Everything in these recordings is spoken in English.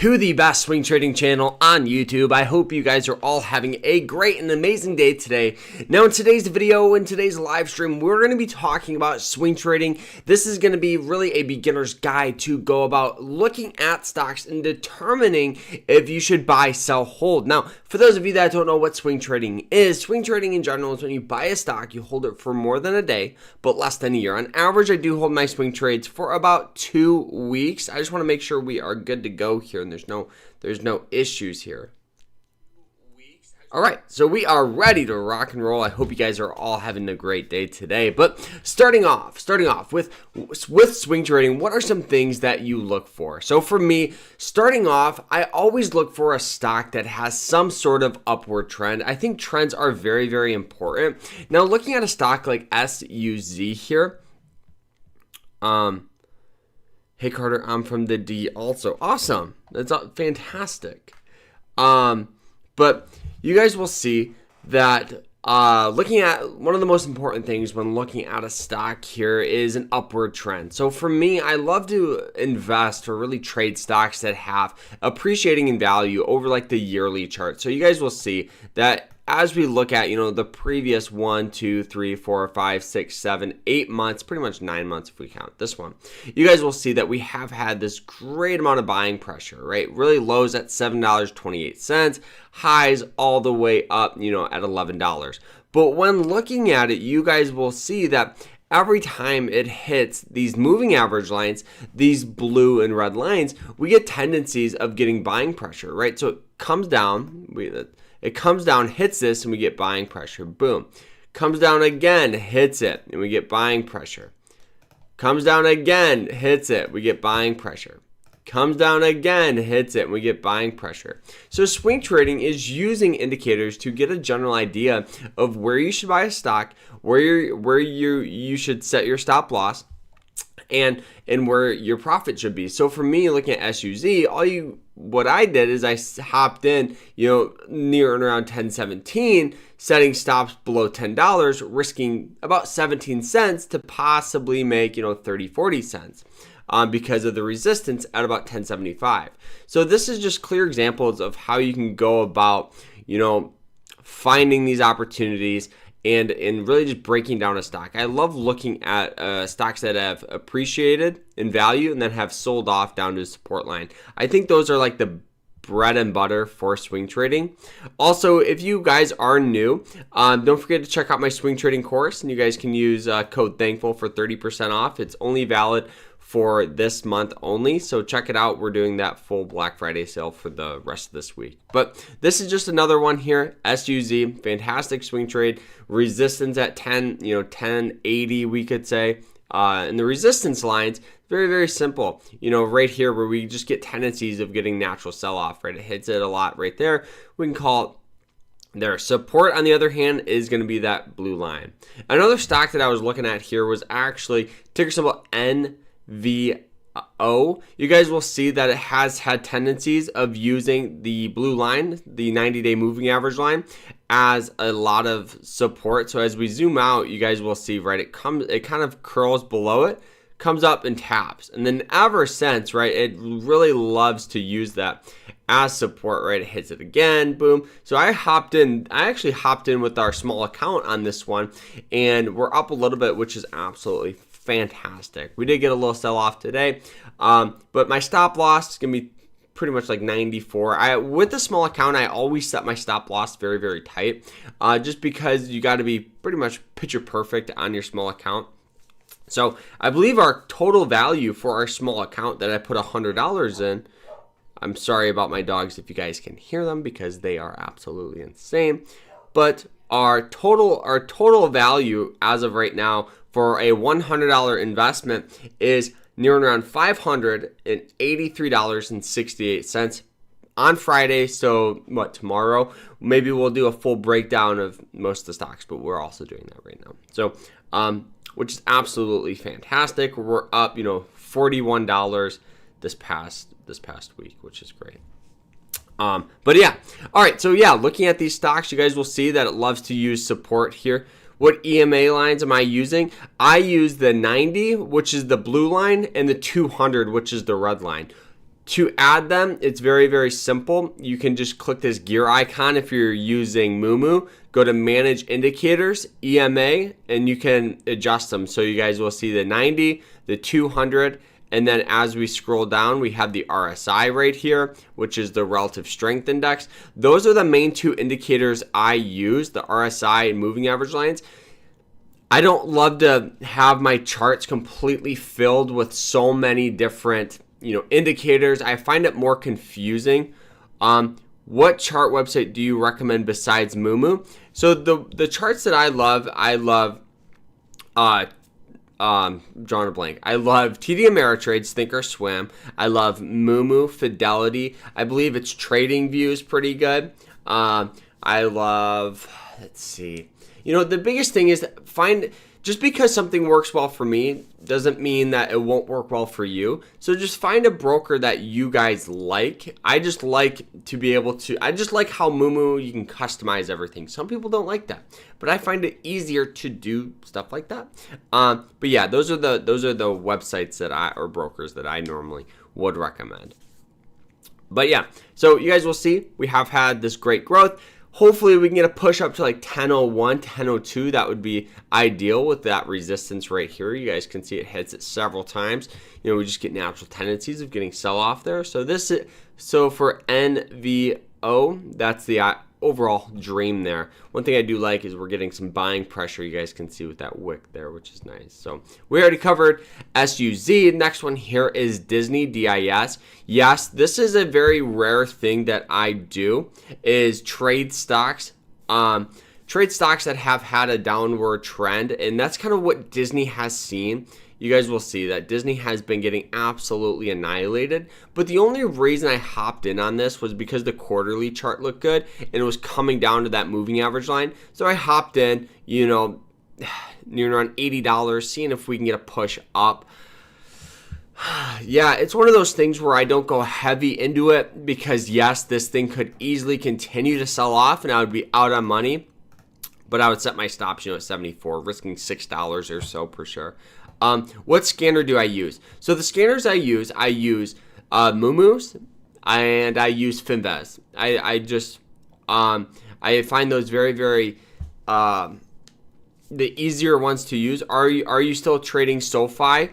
To the best swing trading channel on YouTube. I hope you guys are all having a great and amazing day today. Now in today's video, in today's live stream, we're going to be talking about swing trading. This is going to be really a beginner's guide to go about looking at stocks and determining if you should buy, sell, hold. Now, for those of you that don't know what swing trading in general is when you buy a stock, you hold it for more than a day, but less than a year. On average, I do hold my swing trades for about 2 weeks. I just want to make sure we are good to go here. And there's no issues here. All right, so we are ready to rock and roll. I hope you guys are all having a great day today. But starting off with swing trading, what are some things that you look for? So for me, starting off, I always look for a stock that has some sort of upward trend. I think trends are very, very important. Now, looking at a stock like SUZ here, hey Carter, I'm from the D also. Awesome. That's fantastic. But you guys will see that looking at one of the most important things when looking at a stock here is an upward trend. So for me, I love to invest or really trade stocks that have appreciating in value over like the yearly chart. So you guys will see that as we look at, the previous 1, 2, 3, 4, 5, 6, 7, 8 months, pretty much 9 months if we count this one, you guys will see that we have had this great amount of buying pressure, right? Really lows at $7.28, highs all the way up, at $11. But when looking at it, you guys will see that every time it hits these moving average lines, these blue and red lines, we get tendencies of getting buying pressure, right? So it comes down, hits this, and we get buying pressure. Boom. Comes down again, hits it, and we get buying pressure. Comes down again, hits it, we get buying pressure. Comes down again, hits it, and we get buying pressure. So swing trading is using indicators to get a general idea of where you should buy a stock, where you should set your stop loss, and where your profit should be. So for me, looking at SUZ, what I did is I hopped in, near and around 10.17, setting stops below $10, risking about 17 cents to possibly make, 30, 40 cents. Because of the resistance at about 10.75. So this is just clear examples of how you can go about, finding these opportunities and really just breaking down a stock. I love looking at stocks that have appreciated in value and then have sold off down to a support line. I think those are like the bread and butter for swing trading. Also, if you guys are new, don't forget to check out my swing trading course, and you guys can use code THANKFUL for 30% off. It's only valid for this month only, so check it out. We're doing that full Black Friday sale for the rest of this week. But this is just another one here. SUZ, fantastic swing trade. Resistance at 1080, we could say. And the resistance lines, very, very simple. Right here where we just get tendencies of getting natural sell-off, right? It hits it a lot right there. We can call it there. Support, on the other hand, is going to be that blue line. Another stock that I was looking at here was actually ticker symbol NVO. You guys will see that it has had tendencies of using the blue line, the 90-day moving average line, as a lot of support. So as we zoom out, you guys will see, right, it kind of curls below it, comes up and taps. And then ever since, right, it really loves to use that as support, right? It hits it again, boom. So I actually hopped in with our small account on this one, and we're up a little bit, which is absolutely fantastic. We did get a little sell off today, but my stop loss is going to be pretty much like 94. With the small account, I always set my stop loss very, very tight, just because you got to be pretty much picture perfect on your small account. So I believe our total value for our small account that I put $100 in, I'm sorry about my dogs if you guys can hear them because they are absolutely insane, but our total value as of right now for a $100 investment is near and around $583.68 on Friday. So tomorrow? Maybe we'll do a full breakdown of most of the stocks, but we're also doing that right now. So, which is absolutely fantastic. We're up, $41 this past week, which is great. But yeah, all right. So yeah, looking at these stocks, you guys will see that it loves to use support here. What EMA lines am I using? I use the 90, which is the blue line, and the 200, which is the red line. To add them, it's very, very simple. You can just click this gear icon if you're using Moomoo. Go to Manage Indicators, EMA, and you can adjust them. So you guys will see the 90, the 200, and then as we scroll down, we have the RSI right here, which is the Relative Strength Index. Those are the main two indicators I use, the RSI and moving average lines. I don't love to have my charts completely filled with so many different indicators. I find it more confusing. What chart website do you recommend besides Moomoo? So the charts that I love drawing a blank. I love TD Ameritrade's Thinkorswim. I love Moomoo, Fidelity. I believe its Trading View is pretty good. I love, let's see. The biggest thing is just because something works well for me doesn't mean that it won't work well for you. So just find a broker that you guys like. I just like how Moomoo, you can customize everything. Some people don't like that, but I find it easier to do stuff like that. But yeah, those are the websites or brokers that I normally would recommend. But yeah, so you guys will see we have had this great growth. Hopefully we can get a push up to like 1001, 1002. That would be ideal with that resistance right here. You guys can see it hits it several times. We just get natural tendencies of getting sell off there. So for NVO, that's the overall dream there. One thing I do like is we're getting some buying pressure. You guys can see with that wick there, which is nice. So we already covered SUZ. Next one here is Disney, DIS. Yes, this is a very rare thing that I do, is trade stocks. Trade stocks that have had a downward trend, and that's kind of what Disney has seen. You guys will see that Disney has been getting absolutely annihilated. But the only reason I hopped in on this was because the quarterly chart looked good and it was coming down to that moving average line. So I hopped in, near around $80, seeing if we can get a push up. Yeah, it's one of those things where I don't go heavy into it because, yes, this thing could easily continue to sell off and I would be out on money. But I would set my stops, at 74, risking $6 or so per share. What scanner do I use? So the scanners I use Moomoo's and I use Finvest. I find those very, very the easier ones to use. Are you still trading Sofi?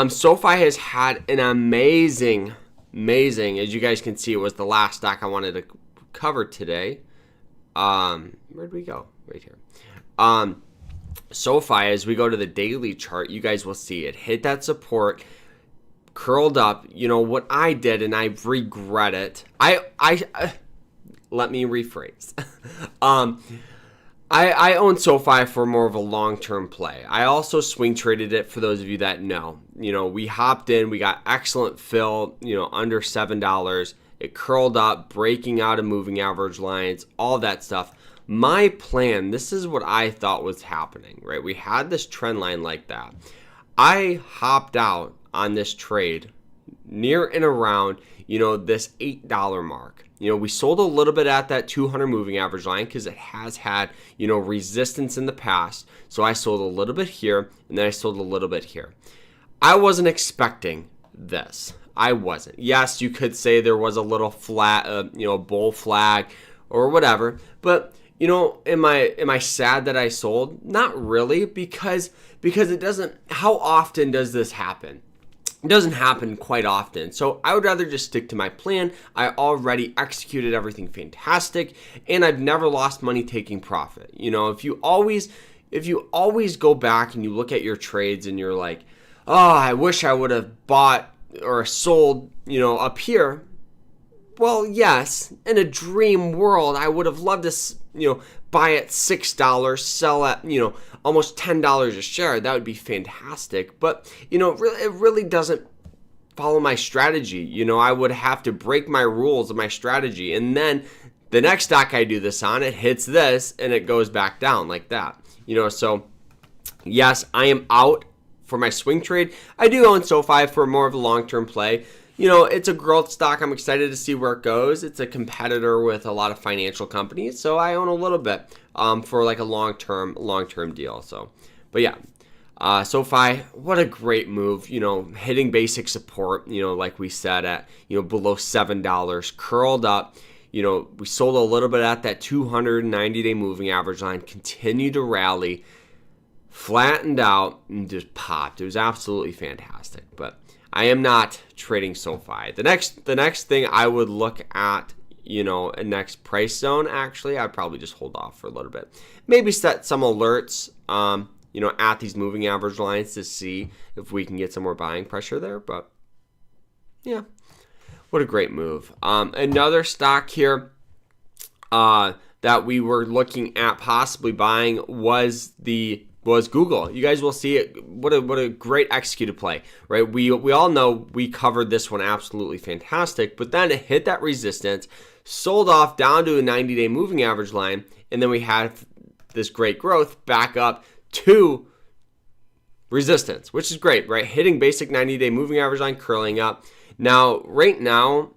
Sofi has had an amazing, as you guys can see, it was the last stock I wanted to cover today. Where'd we go? Right here. Sofi, as we go to the daily chart, you guys will see it hit that support, curled up. What I did, and I regret it. Let me rephrase. I own Sofi for more of a long-term play. I also swing traded it, for those of you that know. We hopped in, we got excellent fill, under $7. It curled up, breaking out of moving average lines, all that stuff. My plan, this is what I thought was happening, right? We had this trend line like that. I hopped out on this trade near and around, this $8 mark. We sold a little bit at that 200 moving average line because it has had, resistance in the past. So I sold a little bit here and then I sold a little bit here. I wasn't expecting this. I wasn't. Yes, you could say there was a little flat, bull flag or whatever, but am I sad that I sold? Not really, because it doesn't. How often does this happen? It doesn't happen quite often. So I would rather just stick to my plan. I already executed everything fantastic, and I've never lost money taking profit. If you always go back and you look at your trades and you're like, oh, I wish I would have bought or sold, up here. Well, yes, in a dream world, I would have loved to, buy at $6, sell at, almost $10 a share. That would be fantastic. But, it really doesn't follow my strategy. I would have to break my rules of my strategy. And then the next stock I do this on, it hits this and it goes back down like that. So yes, I am out for my swing trade. I do own Sofi for more of a long-term play. It's a growth stock. I'm excited to see where it goes. It's a competitor with a lot of financial companies, so I own a little bit for like a long-term deal. So, but yeah, SoFi, what a great move, hitting basic support, like we said at, below $7, curled up. We sold a little bit at that 290-day moving average line, continued to rally, flattened out, and just popped. It was absolutely fantastic. But I am not trading SoFi. The next thing I would look at, a next price zone, actually, I'd probably just hold off for a little bit. Maybe set some alerts, at these moving average lines to see if we can get some more buying pressure there. But yeah, what a great move. Another stock here that we were looking at possibly buying was Google. You guys will see it. What a great executed play, right? We all know we covered this one absolutely fantastic, but then it hit that resistance, sold off down to a 90-day moving average line, and then we had this great growth back up to resistance, which is great, right? Hitting basic 90-day moving average line, curling up. Now, right now,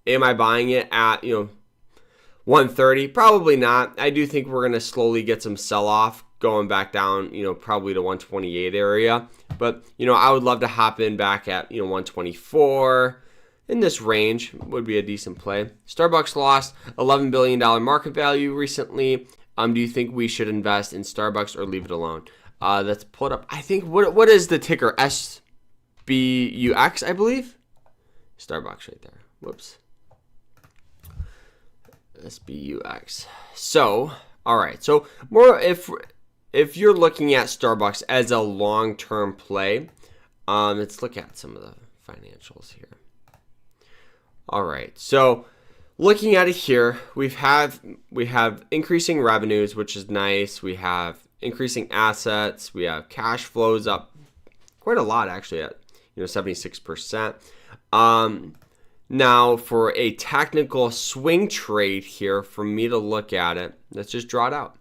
am I buying it at 130? Probably not. I do think we're going to slowly get some sell-off going back down, probably to 128 area. But, I would love to hop in back at, 124. In this range would be a decent play. Starbucks lost $11 billion market value recently. Do you think we should invest in Starbucks or leave it alone? Let's pull it up. I think, what is the ticker? SBUX, I believe? Starbucks right there. Whoops. SBUX. So, all right. So, more if you're looking at Starbucks as a long-term play, let's look at some of the financials here. All right. So, looking at it here, we have increasing revenues, which is nice. We have increasing assets. We have cash flows up quite a lot, actually, at 76%. Now, for a technical swing trade here, for me to look at it, let's just draw it out.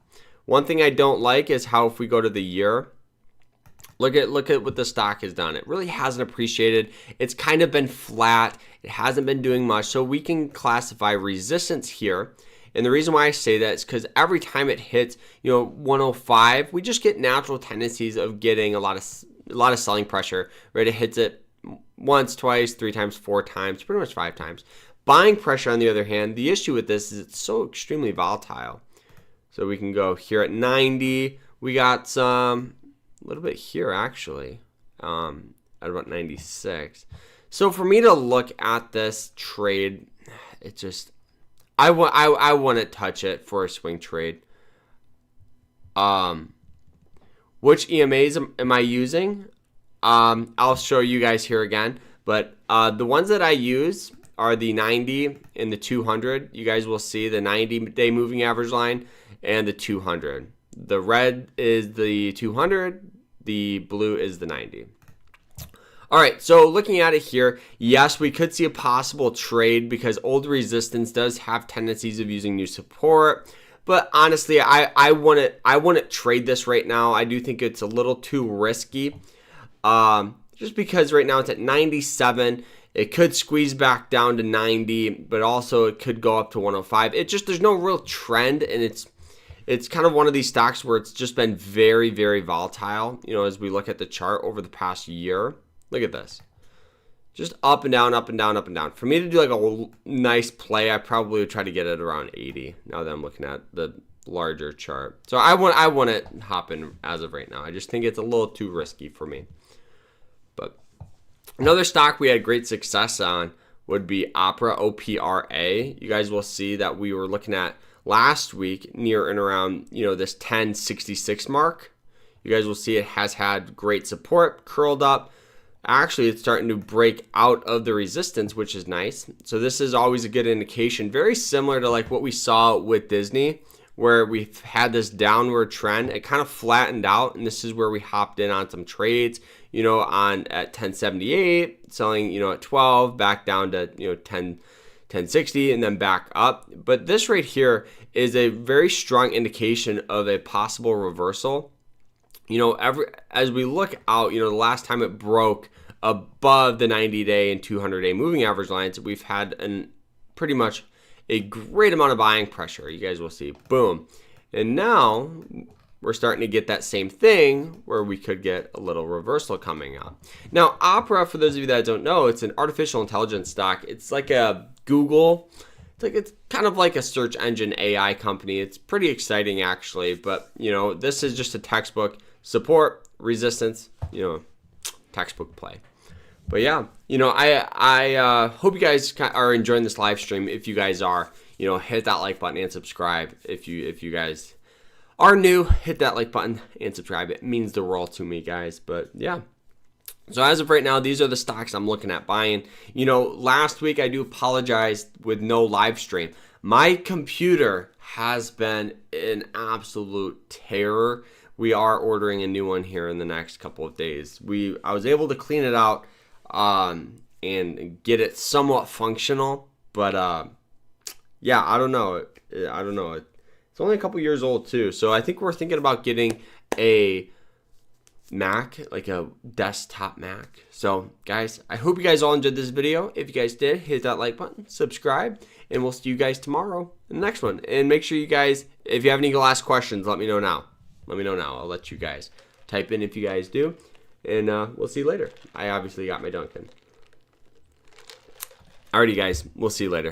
One thing I don't like is how, if we go to the year, look at what the stock has done. It really hasn't appreciated. It's kind of been flat. It hasn't been doing much. So we can classify resistance here. And the reason why I say that is because every time it hits, 105, we just get natural tendencies of getting a lot of selling pressure, right? It hits it once, twice, 3 times, 4 times, pretty much 5 times. Buying pressure, on the other hand, the issue with this is it's so extremely volatile. So we can go here at 90. We got some a little bit here, actually, at about 96. So for me to look at this trade, it just, I wouldn't touch it for a swing trade. Which EMAs am I using? I'll show you guys here again, but the ones that I use are the 90 and the 200. You guys will see the 90-day moving average line and the 200. The red is the 200, the blue is the 90. All right, so looking at it here, yes, we could see a possible trade because old resistance does have tendencies of using new support. But honestly, I wouldn't trade this right now. I do think it's a little too risky. Just because right now it's at 97. It could squeeze back down to 90, but also it could go up to 105. There's no real trend, and it's kind of one of these stocks where it's just been very, very volatile, as we look at the chart over the past year. Look at this. Just up and down, up and down, up and down. For me to do like a nice play, I probably would try to get it around 80 now that I'm looking at the larger chart. So I want it hop in as of right now. I just think it's a little too risky for me. But another stock we had great success on would be Opera, OPRA. You guys will see that we were looking at last week near and around, this 1066 mark. You guys will see it has had great support, curled up. Actually, it's starting to break out of the resistance, which is nice. So this is always a good indication, very similar to like what we saw with Disney, where we've had this downward trend. It kind of flattened out, and this is where we hopped in on some trades, on at 1078, selling, at 12, back down to, 1060, and then back up. But this right here is a very strong indication of a possible reversal. As we look out, the last time it broke above the 90-day and 200-day moving average lines, we've had pretty much a great amount of buying pressure. You guys will see. Boom. And now we're starting to get that same thing where we could get a little reversal coming up. Now, Opera, for those of you that don't know, it's an artificial intelligence stock. It's like a Google. It's kind of like a search engine AI company. It's pretty exciting, actually. But, you know, this is just a textbook support, resistance, you know, textbook play. But yeah, you know, I hope you guys are enjoying this live stream. If you guys are, you know, hit that like button and subscribe. If you guys are new, hit that like button and subscribe. It means the world to me, guys. But yeah. So as of right now, these are the stocks I'm looking at buying. You know, last week I do apologize with no live stream. My computer has been an absolute terror. We are ordering a new one here in the next couple of days. I was able to clean it out and get it somewhat functional, but yeah, I don't know. It's only a couple years old too, so I think we're thinking about getting a Mac, like a desktop Mac. So guys, I hope you guys all enjoyed this video. If you guys did, hit that like button, subscribe, and we'll see you guys tomorrow in the next one. And make sure you guys, if you have any last questions, let me know now. I'll let you guys type in if you guys do, and we'll see you later. I obviously got my Dunkin'. Alrighty guys, we'll see you later.